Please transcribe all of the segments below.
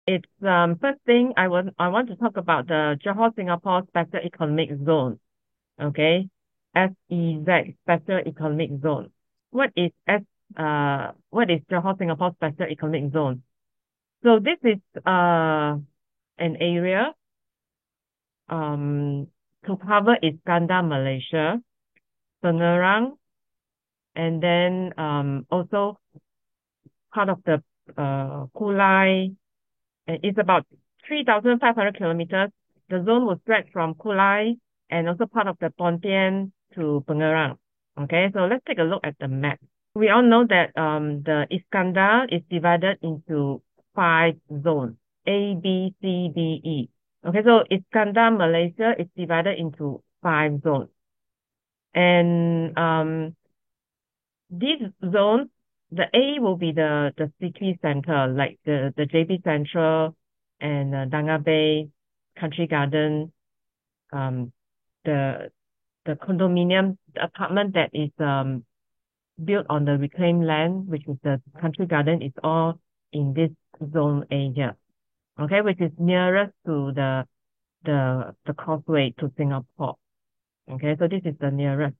It's first thing I want to talk about the Johor Singapore Special Economic Zone. Okay, SEZ Special Economic Zone. What is what is Johor Singapore Special Economic Zone? So this is an area um to cover Iskandar, Malaysia, Pengerang, and then also part of the Kulai. It's about 3,500 kilometers. The zone will stretch from Kulai and also part of the Pontian to Pengerang. Okay, so let's take a look at the map. We all know that the Iskandar is divided into five zones, A, B, C, D, E. Okay, so Iskandar, Malaysia is divided into five zones. And these zones, the A will be the city center, like the JB Central and Danga Bay, Country Garden, um, the the condominium, the apartment that is built on the reclaimed land, which is the Country Garden, is all in this zone area. Okay, which is nearest to the causeway to Singapore. Okay, so this is the nearest.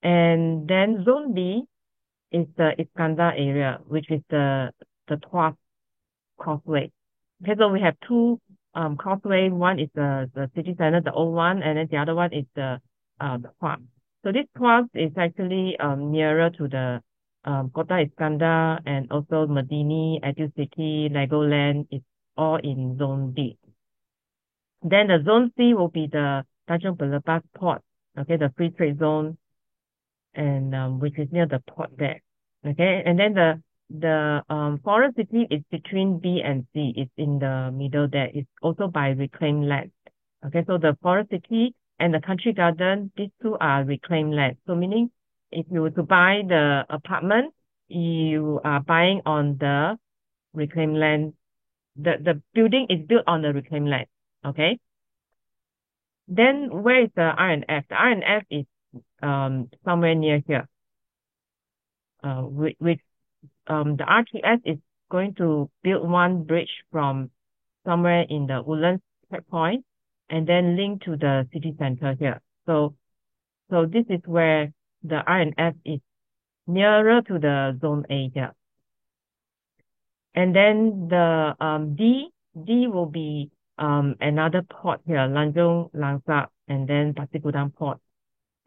And then zone B is the Iskandar area, which is the Tuas Causeway. Okay, so we have two causeway. One is the city center, the old one, and then the other one is the Tuas. So this Tuas is actually nearer to the Kota Iskandar and also Medini, Edu City, Legoland is all in Zone B. Then the Zone C will be the Tanjung Belebas Port, okay, the free trade zone, and which is near the port there. Okay, and then the Forest City is between B and C. It's in the middle there. It's also by reclaimed land. Okay, so the Forest City and the Country Garden, these two are reclaimed land. So meaning if you were to buy the apartment, you are buying on the reclaimed land. The building is built on the reclaimed land. Okay. Then where is the R&F? The R&F is somewhere near here. Which the RTS is going to build one bridge from somewhere in the Woodlands checkpoint and then link to the city center here. So this is where the R&F is nearer to the zone A here. And then the D will be another port here, Lanjung, Langsa, and then Pasir Gudang port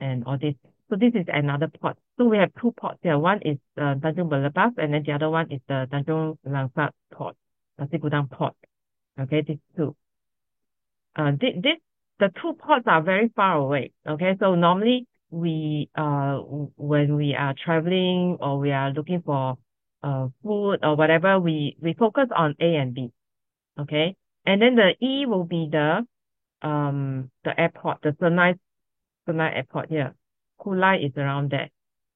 and all this. So this is another port. So we have two ports here. One is Tanjung Belebas, and then the other one is the Tanjung Langsa port, Pasir Gudang port. Okay, these two. The two ports are very far away. Okay, so normally we when we are traveling or we are looking for food or whatever, we focus on A and B. Okay, and then the E will be the airport, the Senai airport here. Kulai is around there.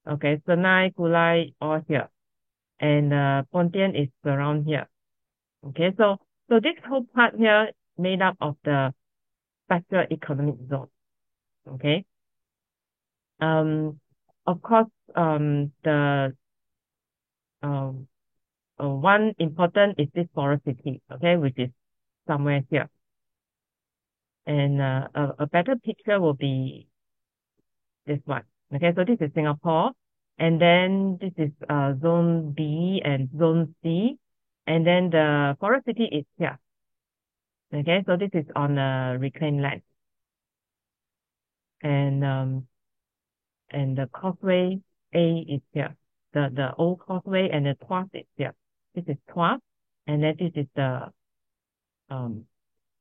Okay, Senai, Kulai, all here. And Pontian is around here. Okay, so this whole part here made up of the special economic zone. Okay. Um, of course, the um one important is this Forest City, okay, which is somewhere here. And a better picture will be this one. Okay, so this is Singapore, and then this is zone B and zone C, and then the Forest City is here. Okay, so this is on reclaimed land, and the Causeway A is here. The old Causeway and the Tuas is here. This is Tuas, and then this is um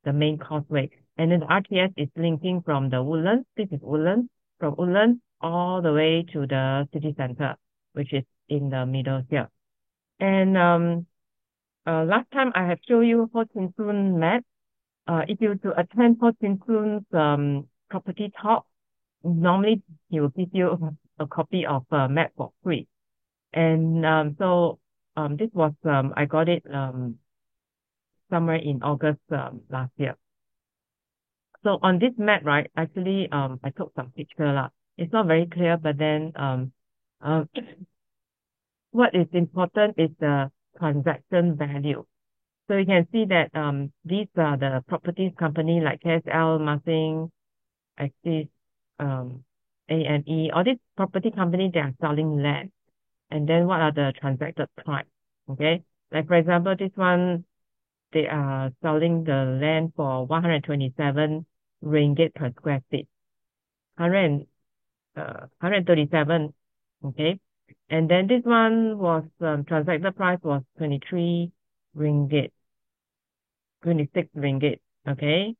the main causeway. And then the RTS is linking from the Woodlands. This is Woodlands, from Woodlands all the way to the city center, which is in the middle here. And last time I have shown you Ho Chin Soon map. If you to attend Ho Chin Soon's property talk, normally he will give you a copy of map for free. And so this was I got it somewhere in August last year. So on this map, right, actually, I took some picture lah. It's not very clear, but then, what is important is the transaction value. So you can see that these are the properties company like KSL, Martin, Axis, um, AME, all these property companies, they are selling land. And then what are the transacted price? Okay. Like for example, this one, they are selling the land for 127 ringgit per square feet. 137. Okay. And then this one was, transacted price was 23 ringgit, 26 ringgit. Okay.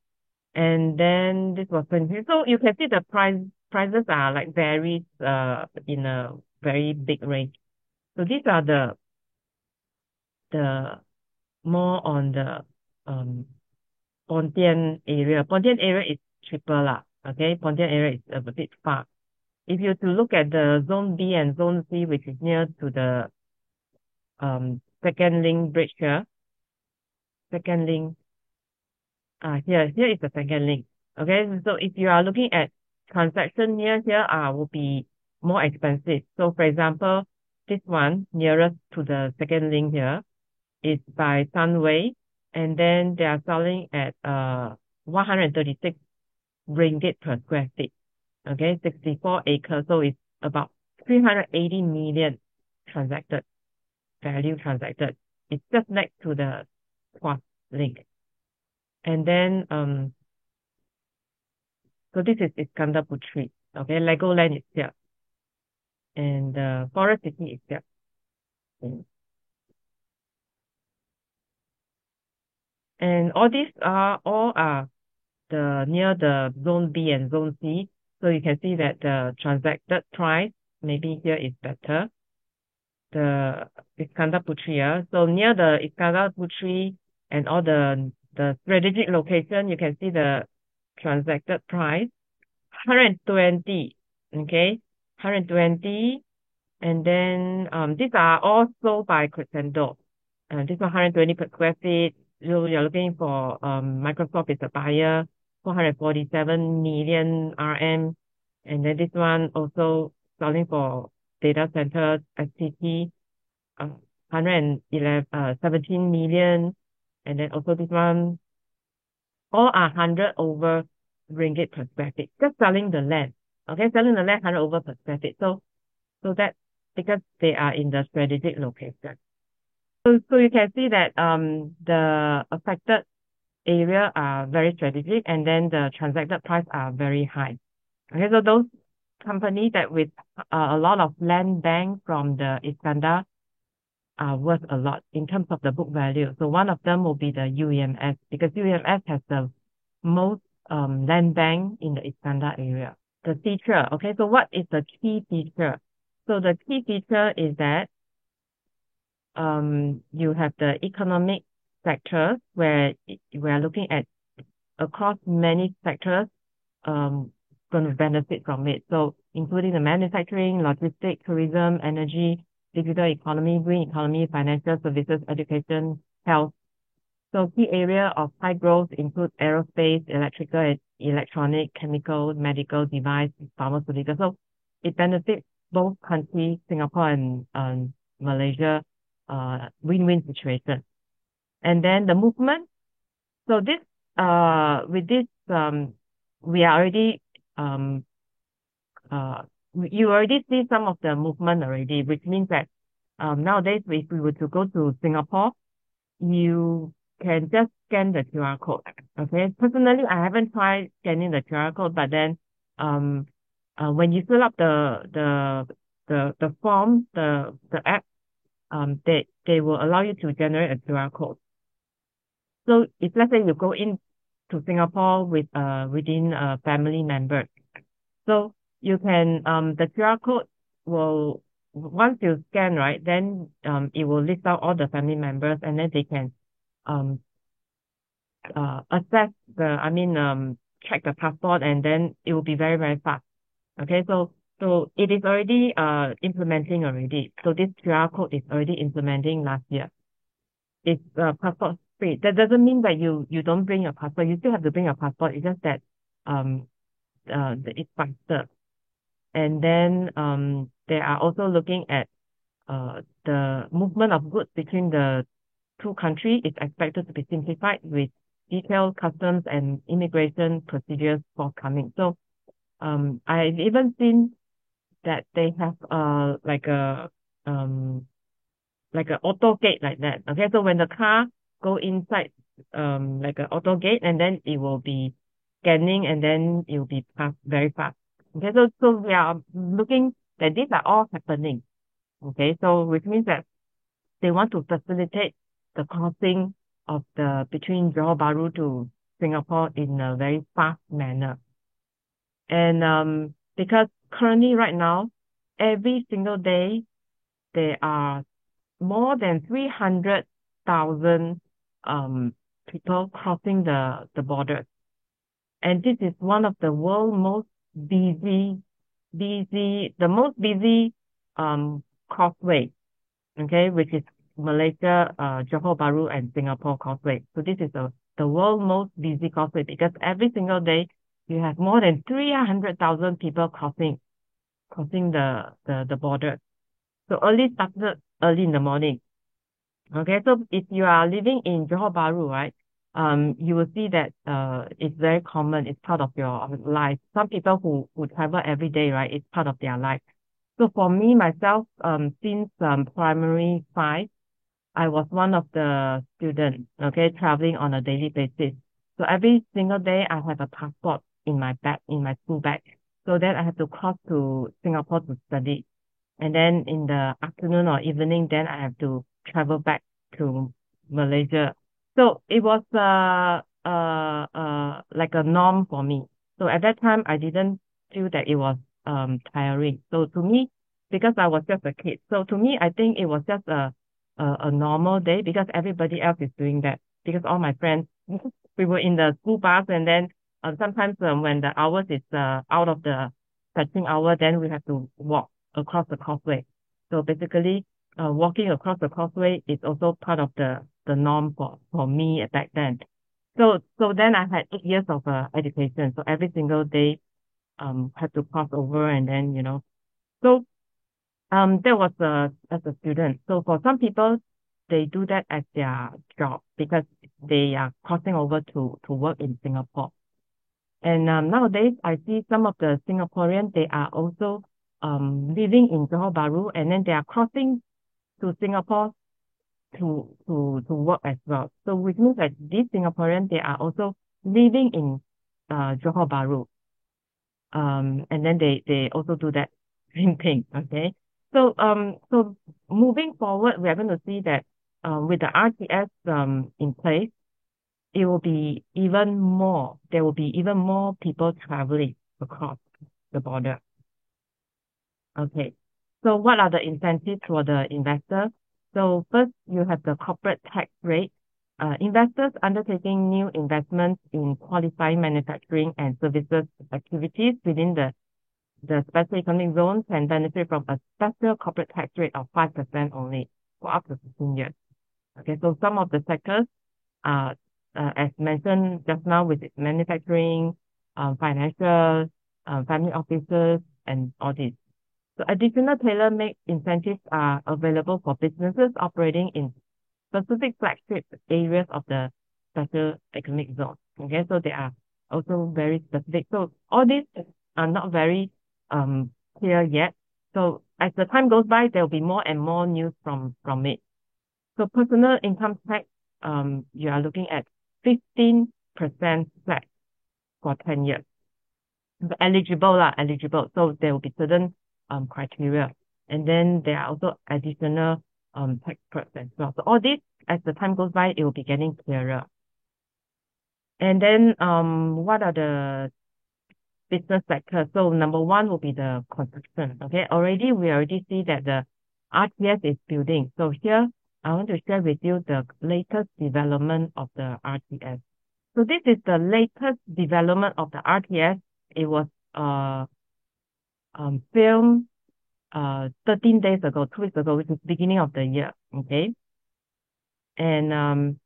And then this was 20. So you can see the prices are like varies, in a very big range. So these are the more on the, um, Pontian area. Pontian area is cheaper lah. Okay. Pontian area is a bit far. If you to look at the zone B and zone C, which is near to the, second link bridge here, second link, here is the second link. Okay, so if you are looking at transaction near here, will be more expensive. So for example, this one nearest to the second link here is by Sunway, and then they are selling at 136 ringgit per square feet. Okay, 64 acres, so it's about 380 million transacted, value transacted. It's just next to the Tuas link. And then, so this is Iskandar Putri. Okay, Legoland is here. And Forest City is here. And all these are all are the near the zone B and zone C. So you can see that the transacted price maybe here is better. The Iskandar Putri. So near the Iskandar Putri and all the strategic location, you can see the transacted price 120. Okay, 120. And then these are all sold by Crescendo. This one 120 per square feet. So you're looking for Microsoft is a buyer, 447 million RM. And then this one also selling for data center SCT, 111 17 million. And then also this one, all are 100 over ringgit per square feet. Just selling the land. Okay, selling the land 100 over per square feet. So that because they are in the strategic location. So you can see that the affected area are very strategic, and then the transacted price are very high. Okay, so those companies that with a lot of land bank from the Iskandar are worth a lot in terms of the book value. So one of them will be the UEMS, because UEMS has the most land bank in the Iskandar area. The feature, okay, so what is the key feature? So the key feature is that you have the economic sectors where we are looking at across many sectors going to benefit from it. So including the manufacturing, logistics, tourism, energy, digital economy, green economy, financial services, education, health. So key area of high growth include aerospace, electrical and electronic, chemical, medical device, pharmaceutical. So it benefits both countries, Singapore and Malaysia, win-win situation. And then the movement. So this, with this, we are already, you already see some of the movement already, which means that, nowadays, if we were to go to Singapore, you can just scan the QR code. Okay. Personally, I haven't tried scanning the QR code, but then, when you fill up the form, the app, they will allow you to generate a QR code. So if let's say you go in to Singapore with within a family member, so you can the QR code will, once you scan, right, then it will list out all the family members, and then they can um assess check the passport, and then it will be very, very fast. Okay, so it is already implementing already. So this QR code is already implementing last year. It's passport free. That doesn't mean that you don't bring your passport. You still have to bring your passport. It's just that it's faster. And then they are also looking at the movement of goods between the two countries is expected to be simplified with detailed customs and immigration procedures forthcoming. So I've even seen that they have like a auto gate like that. Okay, so when the car go inside like an auto gate, and then it will be scanning, and then it will be passed very fast. Okay, so we are looking that these are all happening. Okay, so which means that they want to facilitate the crossing of the between Johor Bahru to Singapore in a very fast manner. And because currently right now, every single day there are more than 300,000 people crossing the border. And this is one of the world's most the most busy causeway, okay, which is Malaysia, Johor Bahru and Singapore causeway. So this is the world's most busy causeway because every single day you have more than 300,000 people crossing the border. So started early in the morning. Okay, so if you are living in Johor Bahru, right, you will see that it's very common. It's part of your life. Some people who travel every day, right, it's part of their life. So for me myself, since primary five, I was one of the students, okay, traveling on a daily basis. So every single day I have a passport in my bag, in my school bag. So then I have to cross to Singapore to study. And then in the afternoon or evening, then I have to travel back to Malaysia. So it was like a norm for me. So at that time, I didn't feel that it was tiring. So to me, because I was just a kid, so to me, I think it was just a normal day because everybody else is doing that. Because all my friends, we were in the school bus, and then sometimes when the hours is out of the fetching hour, then we have to walk across the causeway. So basically, walking across the causeway is also part of the norm for me back then. So then I had 8 years of education. So every single day, had to cross over, and then so that was as a student. So for some people, they do that as their job because they are crossing over to work in Singapore. And nowadays, I see some of the Singaporeans, they are also living in Johor Bahru, and then they are crossing to Singapore to work as well. So which means that these Singaporeans, they are also living in Johor Bahru. And then they also do that same thing. Okay. So moving forward, we are going to see that with the RTS in place, it will be even more. There will be even more people traveling across the border. Okay. So what are the incentives for the investor? So first, you have the corporate tax rate. Investors undertaking new investments in qualifying manufacturing and services activities within the special economic zone can benefit from a special corporate tax rate of 5% only for up to 15 years. Okay, so some of the sectors are, as mentioned just now, with manufacturing, financial, family offices, and all this. So additional tailor-made incentives are available for businesses operating in specific flagship areas of the special economic zone. Okay, so they are also very specific. So all these are not very clear yet. So as the time goes by, there will be more and more news from it. So personal income tax, you are looking at 15% flat for 10 years. Eligible. So there will be certain criteria. And then there are also additional tax perks as well. So all this, as the time goes by, it will be getting clearer. And then what are the business sectors? So number one will be the construction. Okay, we already see that the RTS is building. So here I want to share with you the latest development of the RTS. So this is the latest development of the RTS. It was filmed 13 days ago, 2 weeks ago, which is beginning of the year. Okay. And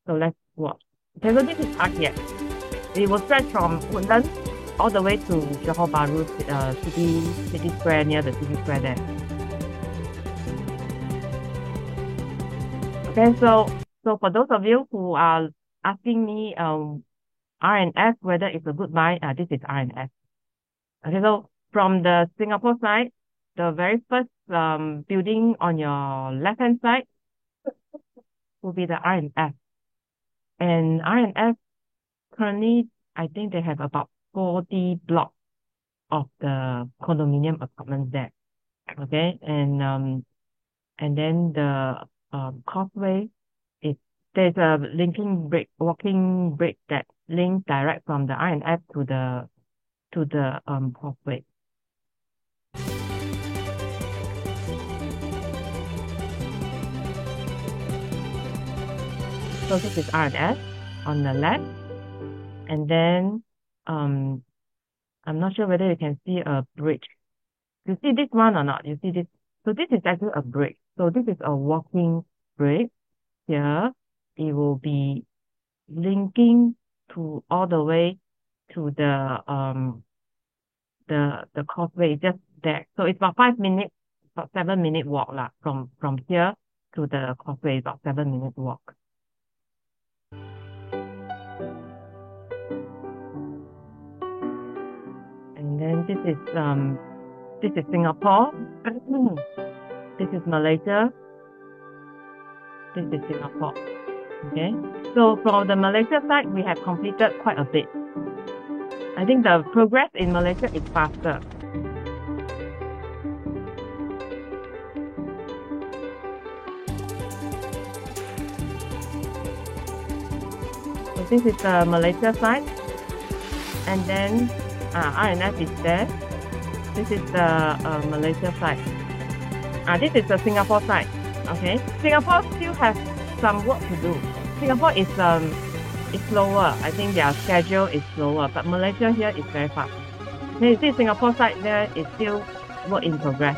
so let's watch. Okay, so this is RTS. It will stretch from Woodlands all the way to Johor Bahru city square, near the city square there. Okay, so So for those of you who are asking me R&S whether it's a good buy, this is R&S. Okay, so from the Singapore side, the very first building on your left hand side will be the R&S. And R&S currently, I think they have about 40 blocks of the condominium apartments there. Okay, and then the causeway is there's a walking bridge that links direct from the R&S to the causeway. So this is R&S on the left, and then I'm not sure whether you can see a bridge. You see this one or not? You see this? So this is actually a bridge. So this is a walking bridge. Here, it will be linking to all the way to the causeway just there. So it's about 5 minutes, about 7-minute walk lah from here to the causeway, about 7-minute walk. And then this is Singapore. This is Malaysia. This is Singapore. Okay. So from the Malaysia side, we have completed quite a bit. I think the progress in Malaysia is faster. So this is the Malaysia side, and then R&S is there. This is the Malaysia side. This is the Singapore side. Okay, Singapore still has some work to do. Singapore is slower. I think their schedule is slower, but Malaysia here is very fast. Then you see Singapore side there is still work in progress.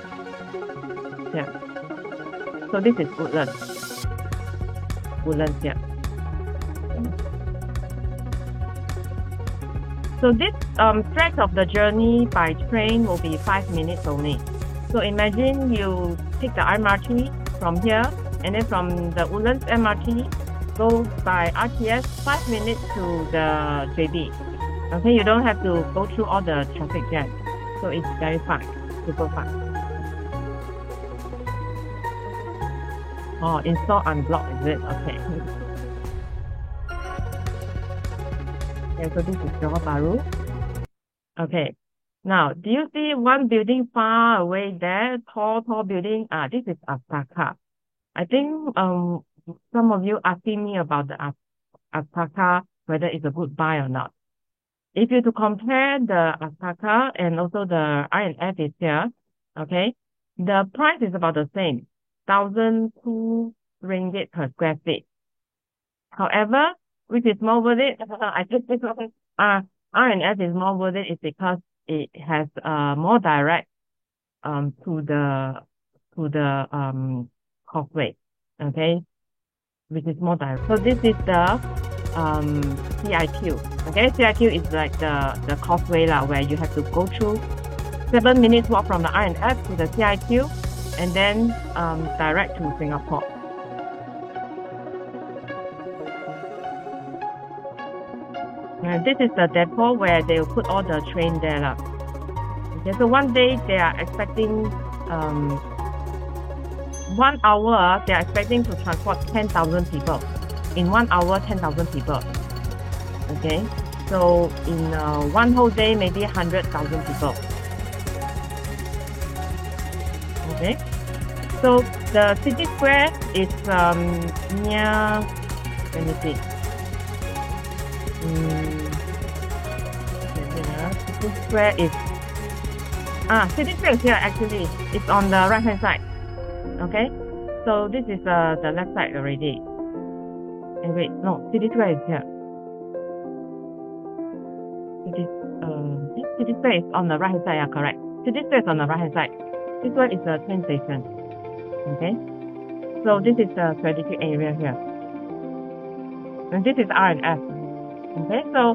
Yeah. So this is Woodlands. Woodlands here. So this stretch of the journey by train will be 5 minutes only. So imagine you take the MRT from here, and then from the Woodlands MRT, go by RTS 5 minutes to the JB. Okay, you don't have to go through all the traffic jam. So it's very fast, super fast. Oh, install unblock, is it? Okay. Okay, so this is Johor Bahru. Okay. Now, do you see one building far away there? Tall building. This is Astaka. I think some of you asking me about the Astaka, whether it's a good buy or not. If you to compare the Astaka and also the R&S is here, okay, the price is about the same, 1,002 ringgit per square feet. However, which is more worth it, I think this one, R&S is more worth it is because it has more direct to the causeway, okay, which is more direct. So this is the CIQ. Okay, CIQ is like the causeway lah, where you have to go through 7 minutes walk from the R&S to the CIQ, and then direct to Singapore. And this is the depot where they will put all the train there lah. Okay, so one day they are expecting 1 hour they are expecting to transport 10,000 people. In 1 hour, 10,000 people. Okay, so in one whole day, maybe 100,000 people. Okay, so the city square is near. Let me see. City square is city square is here actually. It's on the right hand side. Okay, so this is the left side already. And wait, no, city square is here. City square is on the right hand side. Yeah, correct. City square is on the right hand side. This one is the train station. Okay, so this is the strategic area here, and this is R&S. Okay, so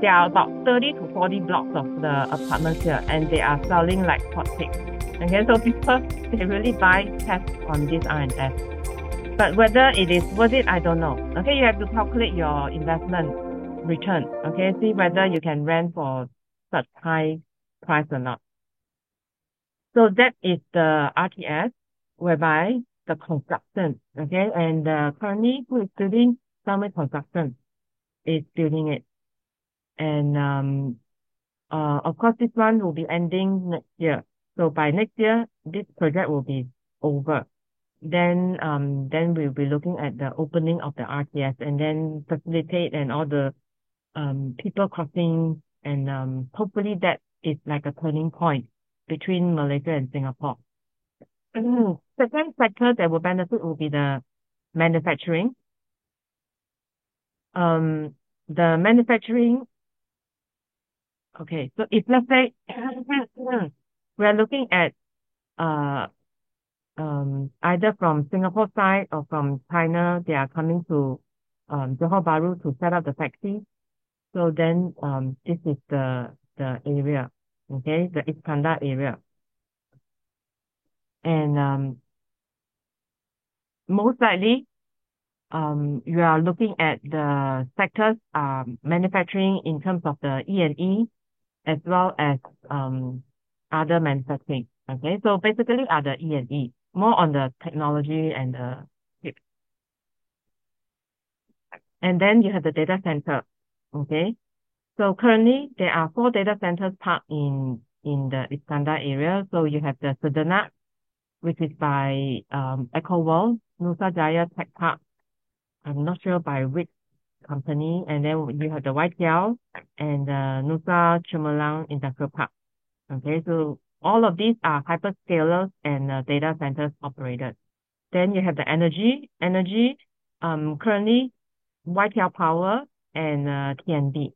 there are about 30 to 40 blocks of the apartments here, and they are selling like hotcakes. Okay, so people, they really buy cash on this R&S. But whether it is worth it, I don't know. Okay, you have to calculate your investment return. Okay, see whether you can rent for such high price or not. So that is the RTS, whereby the construction. Okay, and currently who is building? Summit Construction is building it. And of course, this one will be ending next year. So by next year, this project will be over. Then we'll be looking at the opening of the RTS and then facilitate and all the people crossing, and hopefully that is like a turning point between Malaysia and Singapore. Second sector that will benefit will be the manufacturing. The manufacturing. Okay, so if let's say we are looking at uh either from Singapore side or from China, they are coming to Johor Bahru to set up the factory. So then this is the area, okay, the Iskandar area. And most likely you are looking at the sectors manufacturing in terms of the E&E as well as other manufacturing. Okay, so basically are the E&E, more on the technology and the chip. And then you have the data center. Okay, so currently there are 4 data centers parked in the Iskandar area. So you have the Sedenak, which is by EcoWorld, Nusa Jaya Tech Park. I'm not sure by which company. And then you have the YTL and the Nusa Cemerlang Industrial Park. Okay, so all of these are hyperscalers and data centers operated. Then you have the energy. Currently YTL Power and TNB.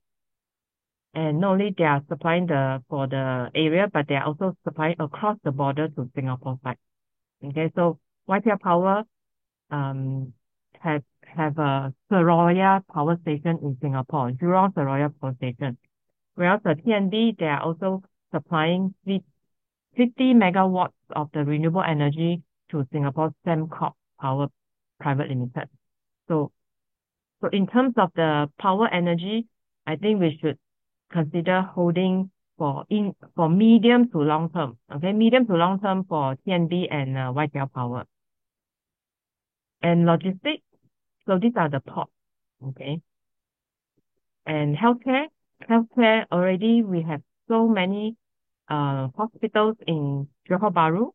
And not only they are supplying for the area, but they are also supplying across the border to Singapore side. Okay, so YTL Power have a Seroya Power Station in Singapore, Jurong Seroya Power Station. Whereas the TNB, they are also supplying 50 megawatts of the renewable energy to Singapore Sembcorp Power Private Limited. So in terms of the power energy, I think we should consider holding for medium to long term. Okay, medium to long term for TNB and YTL Power. And logistics, so these are the ports. Okay. And healthcare already we have so many hospitals in Johor Bahru.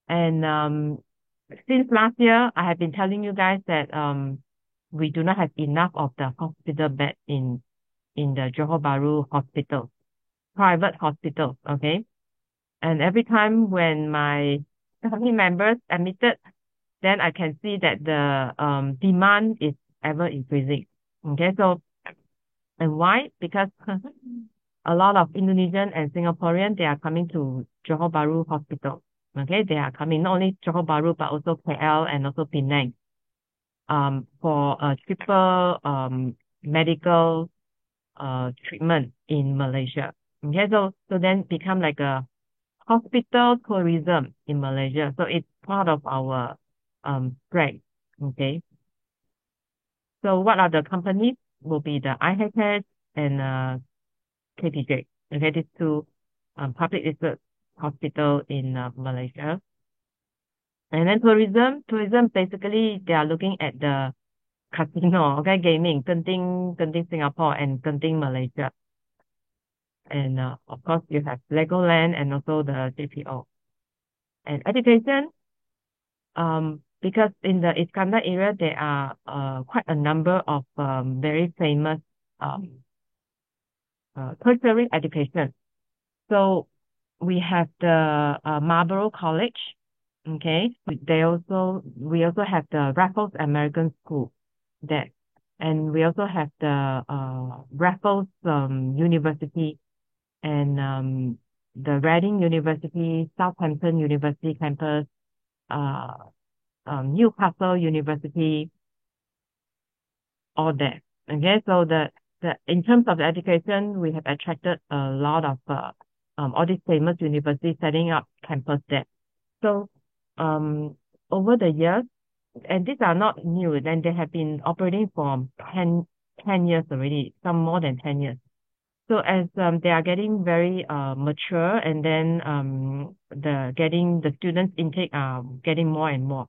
And since last year, I have been telling you guys that we do not have enough of the hospital bed in the Johor Bahru hospital, private hospitals. Okay, and every time when my family members admitted, then I can see that the demand is ever increasing. Okay, so and why? Because a lot of Indonesian and Singaporean, they are coming to Johor Bahru Hospital. Okay, they are coming not only Johor Bahru but also KL and also Penang for a cheaper medical treatment in Malaysia. Okay, so then become like a hospital tourism in Malaysia. So it's part of our brand. Okay. So what are the companies? Will be the IHH and KPJ. Okay, these two public listed hospital in Malaysia. And then tourism basically they are looking at the casino, okay, gaming, Genting Singapore and Genting Malaysia. And of course you have Legoland and also the JPO. And education, because in the Iskandar area there are quite a number of very famous tertiary education. So we have the Marlborough College. Okay, we also have the Raffles American School there, and we also have the Raffles University and the Reading University, Southampton University campus, uh, Newcastle University, all there. Okay, so the in terms of the education, we have attracted a lot of all these famous universities setting up campus there. So over the years, and these are not new, then they have been operating for 10 years already, some more than 10 years. So as they are getting very mature, and then the students intake are getting more and more.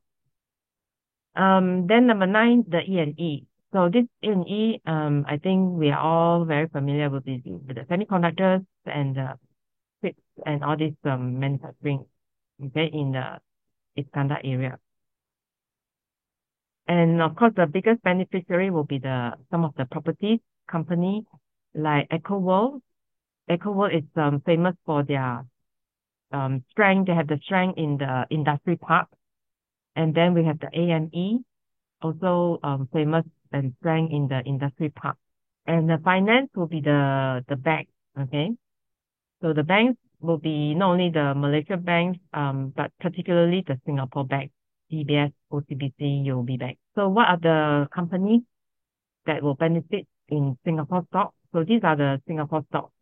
Then number 9, the E&E. So this E&E, I think we are all very familiar with the semiconductors and the chips and all this manufacturing, okay, in the Iskandar area. And of course, the biggest beneficiary will be some of the properties company like EcoWorld. EcoWorld is famous for their strength. They have the strength in the industry park. And then we have the AME, also famous and strength in the industry park. And the finance will be the bank. Okay. So the banks will be not only the Malaysia banks, but particularly the Singapore bank, DBS, OCBC, UOB Bank. So what are the companies that will benefit in Singapore stock? So these are the Singapore stocks.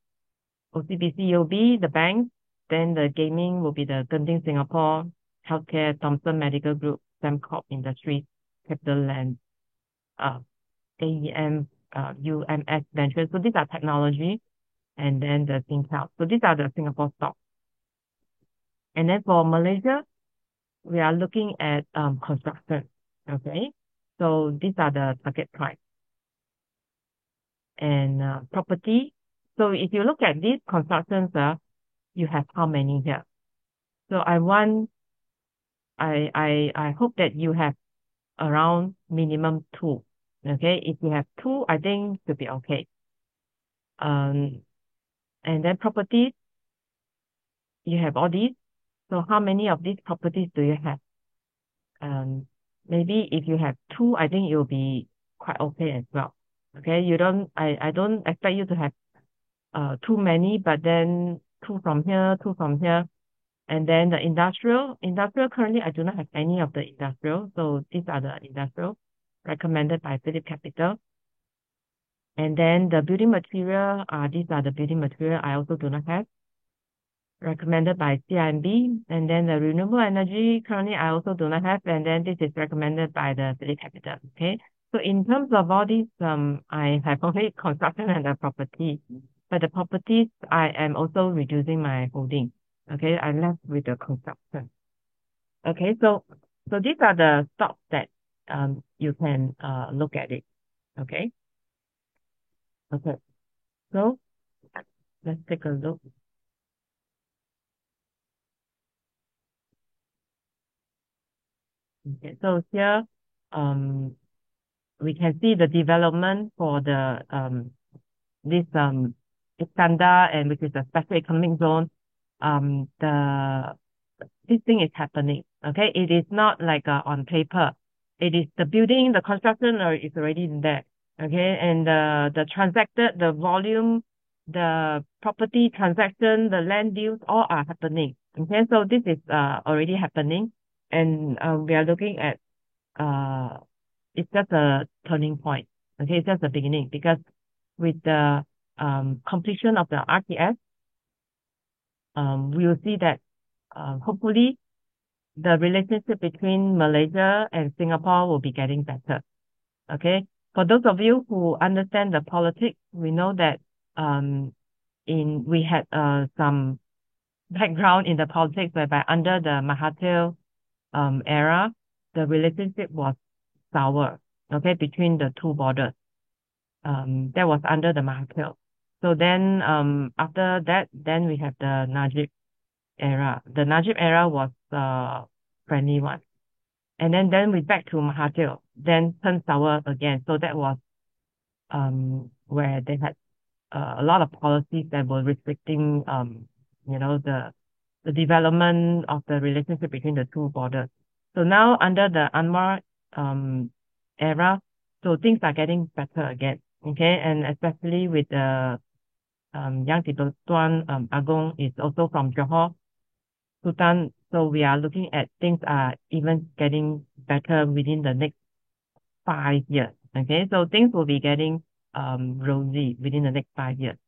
OCBC, UOB, the banks. Then the gaming will be the Genting Singapore, Healthcare, Thomson Medical Group, Sembcorp Industries, CapitaLand, AEM, UMS Ventures. So these are technology, and then the Singtel. So these are the Singapore stocks. And then for Malaysia, we are looking at construction. Okay. So these are the target price. And property. So if you look at these constructions, you have how many here? So I hope that you have around minimum 2. Okay. If you have 2, I think should be okay. And then properties, you have all these. So how many of these properties do you have? Maybe if you have 2, I think you'll be quite okay as well. Okay. I don't expect you to have too many, but then 2 from here, 2 from here. And then the industrial currently I do not have any of the industrial. So these are the industrial recommended by Phillip Capital. And then the building material, these are the building material I also do not have, recommended by CIMB. And then the renewable energy, currently I also do not have. And then this is recommended by the Phillip Capital. Okay. So in terms of all these, I have only construction and the property. But the properties, I am also reducing my holding. Okay, I'm left with the construction. Okay, so these are the stocks that you can look at it. Okay. Okay. So let's take a look. Okay, so here we can see the development for the this Iskandar, and which is a special economic zone. This thing is happening. Okay, it is not like on paper. It is the building, the construction is already there. Okay, and the volume, the property transaction, the land deals, all are happening. Okay, so this is already happening, and we are looking at it's just a turning point. Okay, it's just the beginning, because with the completion of the RTS, we will see that hopefully the relationship between Malaysia and Singapore will be getting better. Okay. For those of you who understand the politics, we know that we had some background in the politics whereby under the Mahathir era, the relationship was sour, okay, between the two borders. That was under the Mahathir. So then after that, then we have the Najib era. The Najib era was friendly one. And then we back to Mahathir, then turned sour again. So that was where they had a lot of policies that were restricting the development of the relationship between the two borders. So now under the Anwar era, so things are getting better again. Okay, and especially with the Yang Tuan Agong is also from Johor Sultan. So we are looking at things are even getting better within the next 5 years. Okay, so things will be getting rosy within the next 5 years.